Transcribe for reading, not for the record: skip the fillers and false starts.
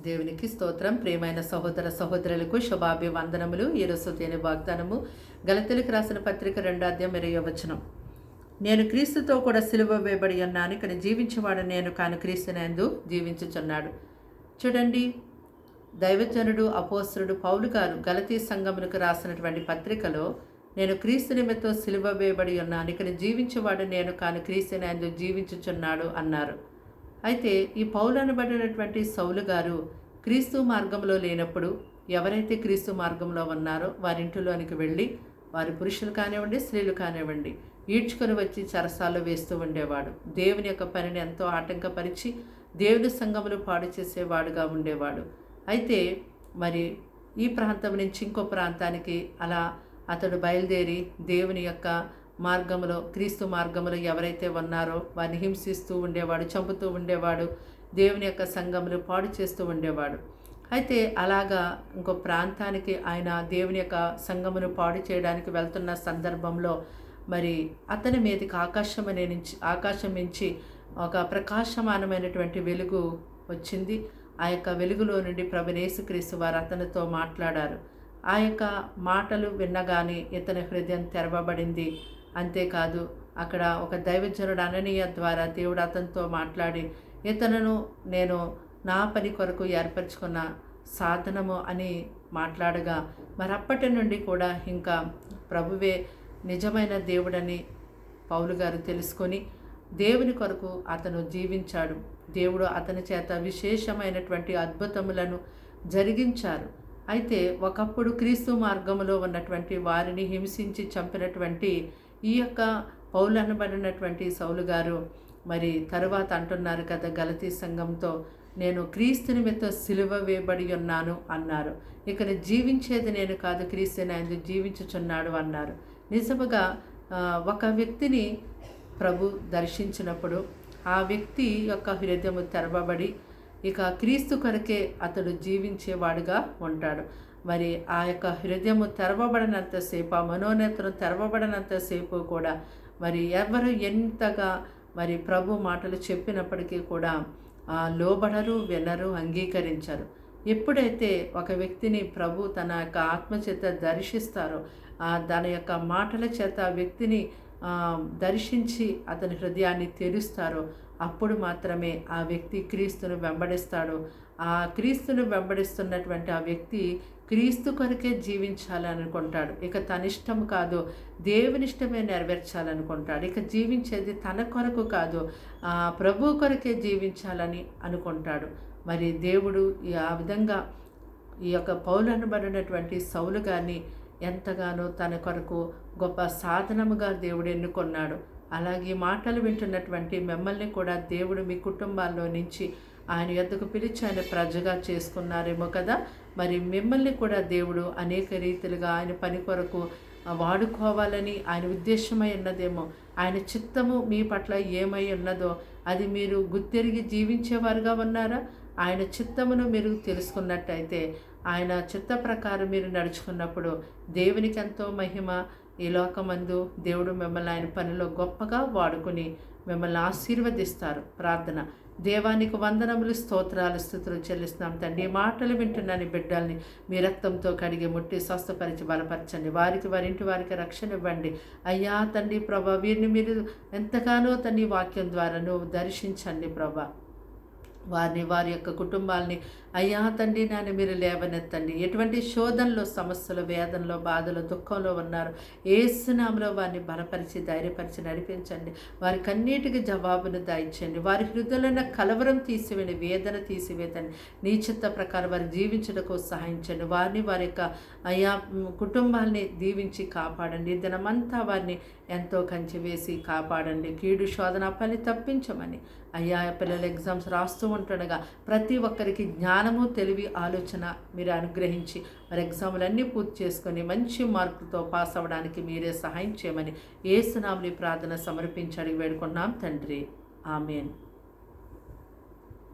దేవునికి స్తోత్రం. ప్రియమైన సహోదర సహోదరులకు శుభాభివందనములు. ఈరోజు దేని వాగ్దానము గలతీయులకు రాసిన పత్రిక 2:20. నేను క్రీస్తుతో కూడా సిలువ వేయబడి ఉన్నాను, కానీ జీవించేవాడు నేను కాను, క్రీస్తునందు జీవించుచున్నాడు. చూడండి, దైవజనుడు అపోస్తలుడు పౌలు గారు గలతీ సంఘములకు రాసినటువంటి పత్రికలో నేను క్రీస్తు నిమిత్తం సిలువ వేయబడి ఉన్నాను, కానీ జీవించేవాడు నేను కాను, క్రీస్తునందు జీవించుచున్నాడు అన్నారు. అయితే ఈ పౌలు అనబడినటువంటి సౌలు గారు క్రీస్తు మార్గంలో లేనప్పుడు ఎవరైతే క్రీస్తు మార్గంలో ఉన్నారో వారింటిలోనికి వెళ్ళి వారి పురుషులు కానివ్వండి, స్త్రీలు కానివ్వండి, ఈడ్చుకొని వచ్చి చెరసాల్లో వేస్తూ ఉండేవాడు. దేవుని యొక్క పనిని ఎంతో ఆటంకపరిచి దేవుని సంఘములు పాడు చేసేవాడుగా ఉండేవాడు. అయితే మరి ఈ ప్రాంతం నుంచి ఇంకో ప్రాంతానికి అలా అతడు బయలుదేరి దేవుని యొక్క మార్గంలో, క్రీస్తు మార్గంలో ఎవరైతే ఉన్నారో వారిని హింసిస్తూ ఉండేవాడు, చంపుతూ ఉండేవాడు, దేవుని యొక్క సంఘములు పాడు చేస్తూ ఉండేవాడు. అయితే అలాగా ఇంకో ప్రాంతానికి ఆయన దేవుని యొక్క సంఘమును పాడు చేయడానికి వెళ్తున్న సందర్భంలో మరి అతని మీదకి ఆకాశం నుంచి ఒక ప్రకాశమానమైనటువంటి వెలుగు వచ్చింది. ఆ యొక్క వెలుగులో నుండి ప్రభువైన యేసుక్రీస్తు వారు అతనితో మాట్లాడారు. ఆ యొక్క మాటలు విన్నగానే ఇతని హృదయం తెరవబడింది. అంతేకాదు, అక్కడ ఒక దైవజనుడు అననీయ ద్వారా దేవుడు అతనితో మాట్లాడి ఇతనును నేను నా పని కొరకు ఏర్పరచుకున్న సాధనము అని మాట్లాడగా మరి అప్పటి నుండి కూడా ఇంకా ప్రభువే నిజమైన దేవుడని పౌలు గారు తెలుసుకొని దేవుని కొరకు అతను జీవించాడు. దేవుడు అతని చేత విశేషమైనటువంటి అద్భుతములను జరిగించారు. అయితే ఒకప్పుడు క్రీస్తు మార్గములో ఉన్నటువంటి వారిని హింసించి చంపినటువంటి ఈ యొక్క పౌలు అనబడినటువంటి సౌలు గారు మరి తరువాత అంటున్నారు కదా గలతీ సంఘంతో, నేను క్రీస్తు నిమిత్తం సిలువ వేయబడి ఉన్నాను అన్నారు. ఇక్కడ జీవించేది నేను కాదు, క్రీస్తునందు జీవించుచున్నాడు అన్నారు. నిజముగా ఒక వ్యక్తిని ప్రభు దర్శించినప్పుడు ఆ వ్యక్తి యొక్క హృదయము తెరవబడి ఇక క్రీస్తు కొరకే అతడు జీవించేవాడుగా ఉంటాడు. మరి ఆ యొక్క హృదయము తెరవబడినంతసేపు, ఆ మనోనేత్రం తెరవబడినంతసేపు కూడా మరి ఎవరు ఎంతగా మరి ప్రభు మాటలు చెప్పినప్పటికీ కూడా లోబడరు, వినరు, అంగీకరించరు. ఎప్పుడైతే ఒక వ్యక్తిని ప్రభు తన యొక్క ఆత్మచేత దర్శిస్తారో దాని యొక్క మాటల చేత ఆ వ్యక్తిని దర్శించి అతని హృదయాన్ని తెరుస్తారో అప్పుడు మాత్రమే ఆ వ్యక్తి క్రీస్తును వెంబడిస్తాడు. ఆ క్రీస్తును వెంబడిస్తున్నటువంటి ఆ వ్యక్తి క్రీస్తు కొరకే జీవించాలనుకుంటాడు. ఇక తన ఇష్టం కాదు, దేవుని ఇష్టమే నెరవేర్చాలనుకుంటాడు. ఇక జీవించేది తన కొరకు కాదు, ప్రభు కొరకే జీవించాలని అనుకుంటాడు. మరి దేవుడు ఆ విధంగా ఈ యొక్క పౌలు అనబడినటువంటి సౌలు గారిని ఎంతగానో తన కొరకు గొప్ప సాధనముగా దేవుడు ఎన్నుకొన్నాడు. అలాగే మాటలు వింటున్నటువంటి మిమ్మల్ని కూడా దేవుడు మీ కుటుంబాల్లో నుంచి ఆయన యొద్దకు పిలిచి ఆయన ప్రజగా చేసుకున్నారేమో కదా. మరి మిమ్మల్ని కూడా దేవుడు అనేక రీతిలుగా ఆయన పని కొరకు వాడుకోవాలని ఆయన ఉద్దేశమై ఉన్నదేమో. ఆయన చిత్తము మీ పట్ల ఏమై ఉన్నదో అది మీరు గుర్తెరిగి జీవించేవారుగా ఉన్నారా? ఆయన చిత్తమును మీరు తెలుసుకున్నట్టయితే, ఆయన చిత్త ప్రకారం మీరు నడుచుకున్నప్పుడు దేవునికి ఎంతో మహిమ. ఈ లోకమందు దేవుడు మిమ్మల్ని ఆయన పనిలో గొప్పగా వాడుకుని మిమ్మల్ని ఆశీర్వదిస్తారు. ప్రార్థన. దేవానికి వందనములు, స్తోత్రాలు, స్తుతులు చెల్లిస్తున్నాం తండ్రి. ఈ మాటలు వింటున్నాను బిడ్డల్ని మీ రక్తంతో కడిగి ముట్టి స్వస్థపరిచి బలపరచండి. వారి ఇంటి వారికి రక్షణ ఇవ్వండి అయ్యా తండ్రి. ప్రభా, వీరిని మీరు ఎంతగానో తండ్రి వాక్యం ద్వారా నువ్వు దర్శించండి ప్రభా. వారిని, వారి యొక్క కుటుంబాలని అయ్యా తండ్రి నాన్న మీరు లేవనెత్తండి. ఎటువంటి శోధనలో, సమస్యలు, వేదనలో, బాధలో, దుఃఖంలో ఉన్నారు, యేసు నామములో వారిని బలపరిచి ధైర్యపరిచి నడిపించండి. వారికి అన్నిటికీ జవాబును దయచేయండి. వారి హృదయంలో ఉన్న కలవరం తీసివేయండి, వేదన తీసివేతండి. నీ చిత్త ప్రకారం వారు జీవించడానికి సహాయించండి. వారిని, వారి యొక్క అయ్యా కుటుంబాలని దీవించి కాపాడండి. దినమంతా వారిని ఎంతో కంచి వేసి కాపాడండి. కీడు శోధన పని తప్పించమని అయ్యా పిల్లలు ఎగ్జామ్స్ రాస్తూ ఉంటుండగా ప్రతి ఒక్కరికి జ్ఞానము, తెలివి, ఆలోచన మీరు అనుగ్రహించి మరి ఎగ్జాములన్నీ పూర్తి చేసుకొని మంచి మార్కులతో పాస్ అవ్వడానికి మీరే సహాయం చేయమని యేసు నామములో ప్రార్థన సమర్పించి అడిగి వేడుకున్నాం తండ్రి. ఆమేన్.